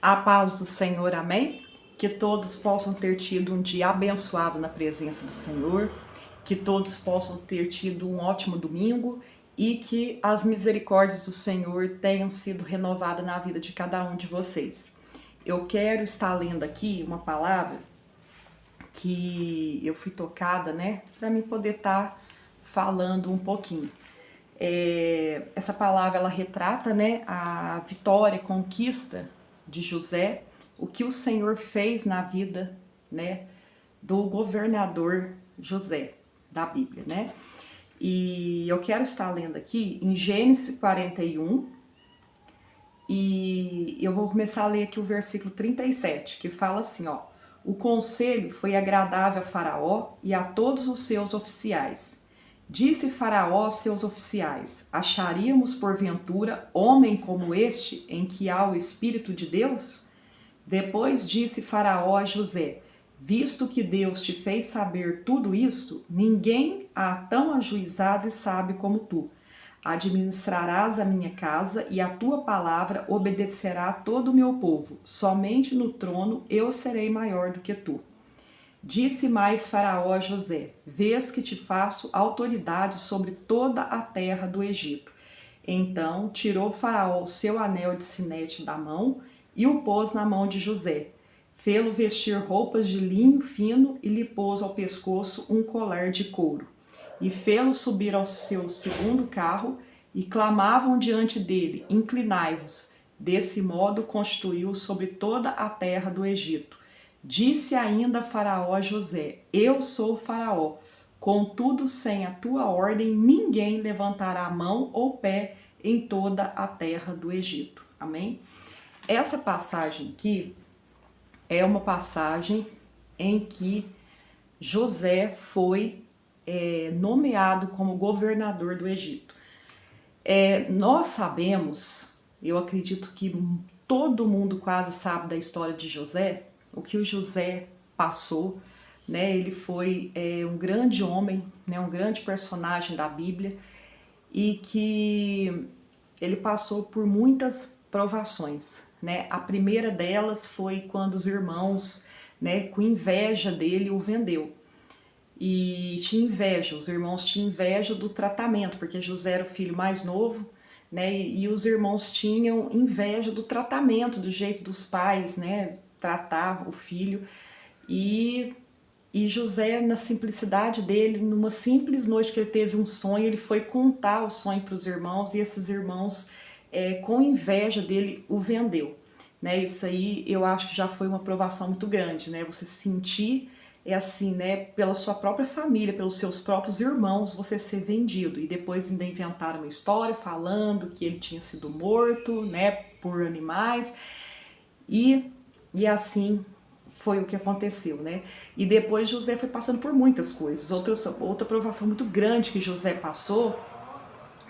A paz do Senhor, amém? Que todos possam ter tido um dia abençoado na presença do Senhor, que todos possam ter tido um ótimo domingo e que as misericórdias do Senhor tenham sido renovadas na vida de cada um de vocês. Eu quero estar lendo aqui uma palavra que eu fui tocada, né, para mim poder estar falando um pouquinho. Essa palavra ela retrata, né, a vitória, a conquista de José, o que o Senhor fez na vida, né, do governador José da Bíblia, né? E eu quero estar lendo aqui em Gênesis 41 e eu vou começar a ler aqui o versículo 37, que fala assim, ó: o conselho foi agradável a Faraó e a todos os seus oficiais. Disse Faraó aos seus oficiais: acharíamos porventura homem como este, em que há o Espírito de Deus? Depois disse Faraó a José: visto que Deus te fez saber tudo isto, ninguém há tão ajuizado e sábio como tu. Administrarás a minha casa e a tua palavra obedecerá a todo o meu povo. Somente no trono eu serei maior do que tu. Disse mais Faraó a José: vês que te faço autoridade sobre toda a terra do Egito. Então tirou Faraó o seu anel de sinete da mão e o pôs na mão de José. Fê-lo vestir roupas de linho fino e lhe pôs ao pescoço um colar de couro. E fê-lo subir ao seu segundo carro, e clamavam diante dele: inclinai-vos. Desse modo constituiu sobre toda a terra do Egito. Disse ainda Faraó a José: eu sou Faraó, contudo sem a tua ordem ninguém levantará mão ou pé em toda a terra do Egito. Amém? Essa passagem aqui é uma passagem em que José foi nomeado como governador do Egito. Nós sabemos, eu acredito que todo mundo quase sabe da história de José, o que o José passou, né? Ele foi um grande homem, né? Um grande personagem da Bíblia e que ele passou por muitas provações, né? A primeira delas foi quando os irmãos, né, com inveja dele, o vendeu. E tinha inveja, os irmãos tinham inveja do tratamento, porque José era o filho mais novo, né? E os irmãos tinham inveja do tratamento, do jeito dos pais, né, tratar o filho. E José, na simplicidade dele, numa simples noite que ele teve um sonho, ele foi contar o sonho para os irmãos e esses irmãos, com inveja dele, o vendeu. Né? Isso aí eu acho que já foi uma provação muito grande, né? Você sentir assim, né, pela sua própria família, pelos seus próprios irmãos, você ser vendido. E depois ainda inventaram uma história falando que ele tinha sido morto, né, por animais. E assim foi o que aconteceu, né? E depois José foi passando por muitas coisas. Outra provação muito grande que José passou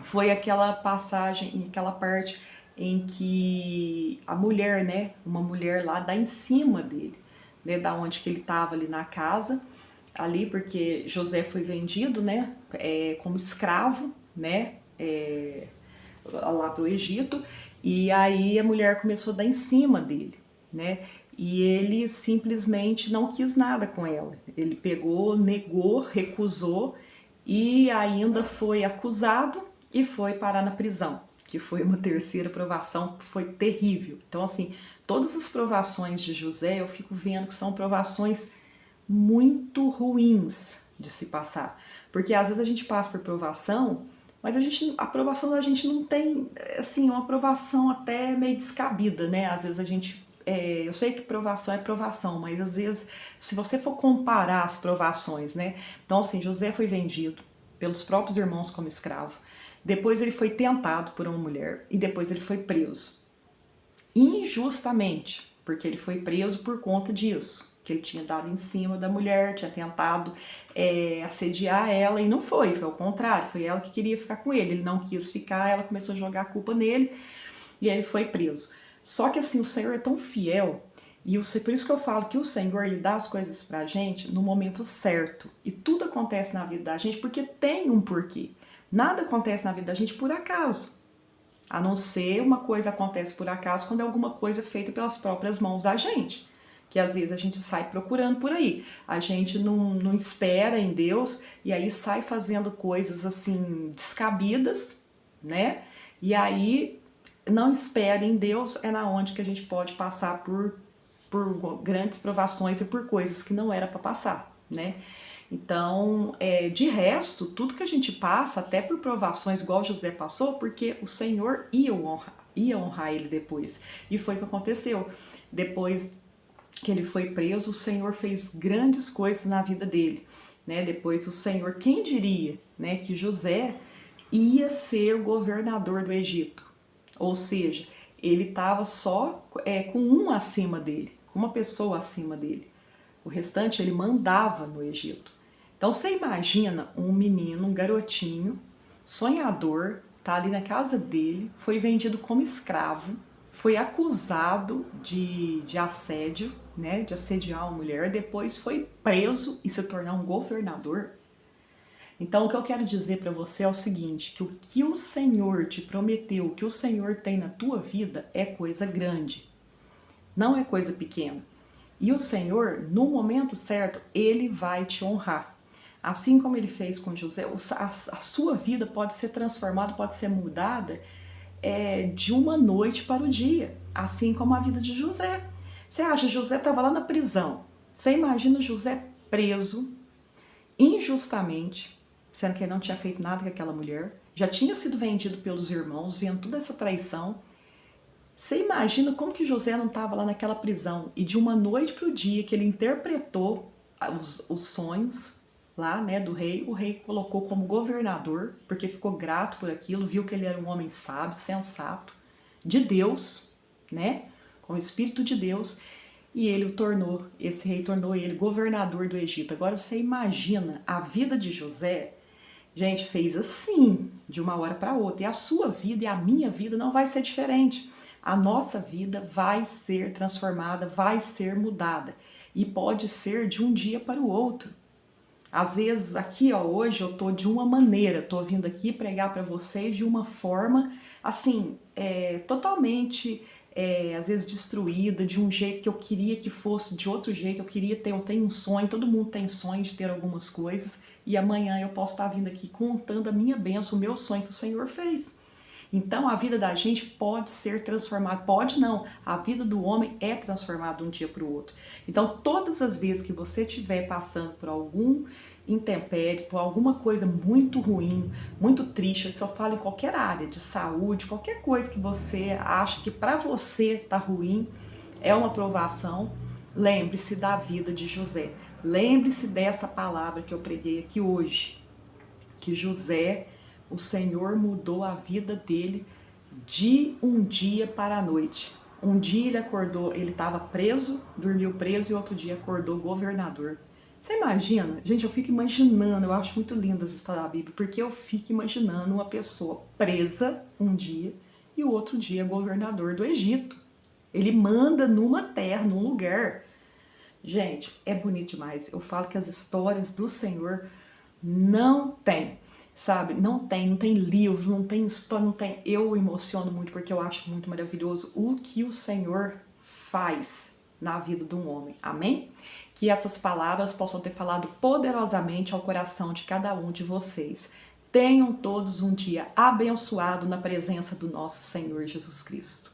foi aquela passagem, aquela parte em que a mulher, né, uma mulher lá dá em cima dele, né, da onde que ele estava ali na casa, ali porque José foi vendido, né, como escravo, né, lá para o Egito, e aí a mulher começou a dar em cima dele, né, e ele simplesmente não quis nada com ela. Ele pegou, negou, recusou e ainda foi acusado e foi parar na prisão, que foi uma terceira provação que foi terrível. Então, assim, todas as provações de José eu fico vendo que são provações muito ruins de se passar, porque às vezes a gente passa por provação, mas a aprovação da gente não tem, assim, uma aprovação até meio descabida, né? Às vezes a gente eu sei que provação é provação, mas às vezes, se você for comparar as provações, né? Então, assim, José foi vendido pelos próprios irmãos como escravo. Depois ele foi tentado por uma mulher e depois ele foi preso. Injustamente, porque ele foi preso por conta disso, que ele tinha dado em cima da mulher, tinha tentado assediar ela e não foi ao contrário, foi ela que queria ficar com ele não quis ficar, ela começou a jogar a culpa nele e ele foi preso. Só que assim, o Senhor é tão fiel, e por isso que eu falo que o Senhor, Ele dá as coisas pra gente no momento certo. E tudo acontece na vida da gente porque tem um porquê. Nada acontece na vida da gente por acaso. A não ser uma coisa acontece por acaso quando é alguma coisa feita pelas próprias mãos da gente. Que às vezes a gente sai procurando por aí. A gente não espera em Deus e aí sai fazendo coisas assim descabidas, né? E aí não espera em Deus, é na onde que a gente pode passar por grandes provações e por coisas que não era para passar, né? Então, de resto, tudo que a gente passa, até por provações igual José passou, porque o Senhor ia honrar ele depois. E foi o que aconteceu. Depois que ele foi preso, o Senhor fez grandes coisas na vida dele, né? Depois o Senhor, quem diria, né, que José ia ser o governador do Egito? Ou seja, ele estava só com um acima dele, com uma pessoa acima dele. O restante ele mandava no Egito. Então você imagina um menino, um garotinho, sonhador, tá ali na casa dele, foi vendido como escravo, foi acusado de assédio, né, de assediar uma mulher, depois foi preso e se tornar um governador. Então o que eu quero dizer para você é o seguinte, que o que o Senhor te prometeu, o que o Senhor tem na tua vida é coisa grande, não é coisa pequena. E o Senhor, no momento certo, Ele vai te honrar. Assim como Ele fez com José, a sua vida pode ser transformada, pode ser mudada de uma noite para o dia. Assim como a vida de José. Você acha, José estava lá na prisão. Você imagina José preso, injustamente, sendo que ele não tinha feito nada com aquela mulher. Já tinha sido vendido pelos irmãos, vendo toda essa traição. Você imagina como que José não estava lá naquela prisão e de uma noite para o dia que ele interpretou os sonhos lá, né, do rei, o rei colocou como governador, porque ficou grato por aquilo, viu que ele era um homem sábio, sensato, de Deus, né, com o Espírito de Deus, e esse rei tornou ele governador do Egito. Agora você imagina a vida de José, gente, fez assim, de uma hora para outra, e a sua vida e a minha vida não vai ser diferente. A nossa vida vai ser transformada, vai ser mudada. E pode ser de um dia para o outro. Às vezes aqui, ó, hoje eu tô de uma maneira, tô vindo aqui pregar para vocês de uma forma, assim, totalmente, às vezes destruída, de um jeito que eu queria que fosse de outro jeito, eu tenho um sonho, todo mundo tem sonho de ter algumas coisas, e amanhã eu posso estar vindo aqui contando a minha bênção, o meu sonho que o Senhor fez. Então a vida da gente pode ser transformada, pode não, a vida do homem é transformada de um dia para o outro. Então todas as vezes que você estiver passando por algum intempérie, por alguma coisa muito ruim, muito triste, eu só falo em qualquer área de saúde, qualquer coisa que você acha que para você tá ruim, é uma provação, lembre-se da vida de José. Lembre-se dessa palavra que eu preguei aqui hoje, que José, o Senhor mudou a vida dele de um dia para a noite. Um dia ele acordou, ele estava preso, dormiu preso, e outro dia acordou governador. Você imagina? Gente, eu fico imaginando, eu acho muito linda essa história da Bíblia, porque eu fico imaginando uma pessoa presa um dia e o outro dia governador do Egito. Ele manda numa terra, num lugar. Gente, é bonito demais. Eu falo que as histórias do Senhor não tem, sabe? Não tem livro, não tem história, não tem. Eu emociono muito porque eu acho muito maravilhoso o que o Senhor faz na vida de um homem. Amém? Que essas palavras possam ter falado poderosamente ao coração de cada um de vocês. Tenham todos um dia abençoado na presença do nosso Senhor Jesus Cristo.